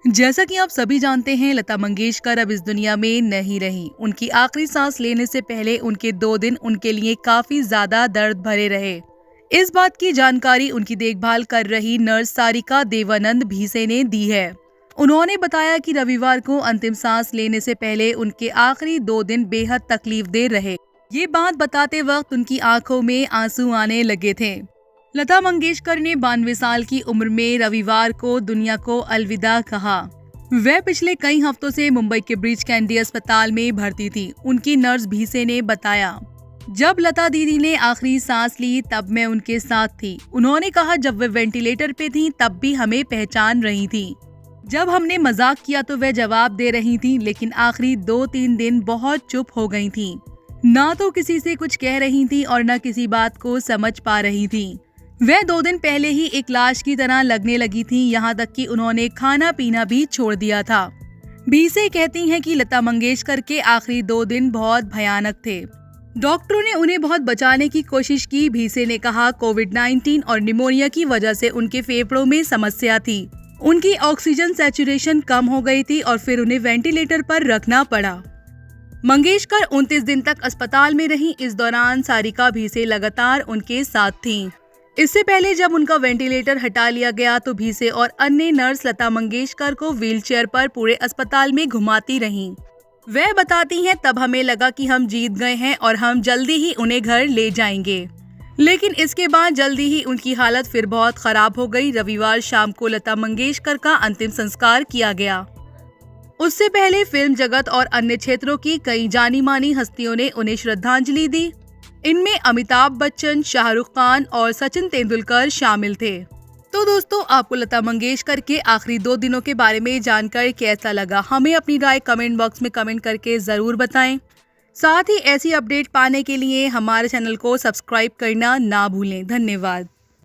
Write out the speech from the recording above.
जैसा कि आप सभी जानते हैं, लता मंगेशकर अब इस दुनिया में नहीं रही। उनकी आखिरी सांस लेने से पहले उनके 2 दिन उनके लिए काफी ज्यादा दर्द भरे रहे। इस बात की जानकारी उनकी देखभाल कर रही नर्स सारिका देवानंद भीसे ने दी है। उन्होंने बताया कि रविवार को अंतिम सांस लेने से पहले उनके आखिरी 2 दिन बेहद तकलीफदेह रहे। ये बात बताते वक्त उनकी आंखों में आंसू आने लगे थे। लता मंगेशकर ने 92 साल की उम्र में रविवार को दुनिया को अलविदा कहा। वह पिछले कई हफ्तों से मुंबई के ब्रीच कैंडी अस्पताल में भर्ती थी। उनकी नर्स भीसे ने बताया, जब लता दीदी ने आखिरी सांस ली तब मैं उनके साथ थी। उन्होंने कहा, जब वे वेंटिलेटर पे थी तब भी हमें पहचान रही थी। जब हमने मजाक किया तो वह जवाब दे रही थी, लेकिन आखिरी 2-3 दिन बहुत चुप हो गई थी। ना तो किसी से कुछ कह रही थी और न किसी बात को समझ पा रही थी। वह 2 दिन पहले ही एक लाश की तरह लगने लगी थी, यहाँ तक कि उन्होंने खाना पीना भी छोड़ दिया था। भीसे कहती हैं कि लता मंगेशकर के आखिरी 2 दिन बहुत भयानक थे। डॉक्टरों ने उन्हें बहुत बचाने की कोशिश की। भीसे ने कहा, कोविड-19 और निमोनिया की वजह से उनके फेफड़ों में समस्या थी। उनकी ऑक्सीजन सैचुरेशन कम हो गई थी और फिर उन्हें वेंटिलेटर पर रखना पड़ा। मंगेशकर 29 दिन तक अस्पताल में रही। इस दौरान सारिका भीसे लगातार उनके साथ थीं। इससे पहले जब उनका वेंटिलेटर हटा लिया गया तो भीसे और अन्य नर्स लता मंगेशकर को व्हीलचेयर पर पूरे अस्पताल में घुमाती रहीं। वह बताती हैं, तब हमें लगा कि हम जीत गए हैं और हम जल्दी ही उन्हें घर ले जाएंगे। लेकिन इसके बाद जल्दी ही उनकी हालत फिर बहुत खराब हो गई। रविवार शाम को लता मंगेशकर का अंतिम संस्कार किया गया। उससे पहले फिल्म जगत और अन्य क्षेत्रों की कई जानी मानी हस्तियों ने उन्हें श्रद्धांजलि दी। इनमें अमिताभ बच्चन, शाहरुख खान और सचिन तेंदुलकर शामिल थे। तो दोस्तों, आपको लता मंगेशकर के आखिरी 2 दिनों के बारे में जानकर कैसा लगा? हमें अपनी राय कमेंट बॉक्स में कमेंट करके जरूर बताएं। साथ ही ऐसी अपडेट पाने के लिए हमारे चैनल को सब्सक्राइब करना ना भूलें। धन्यवाद।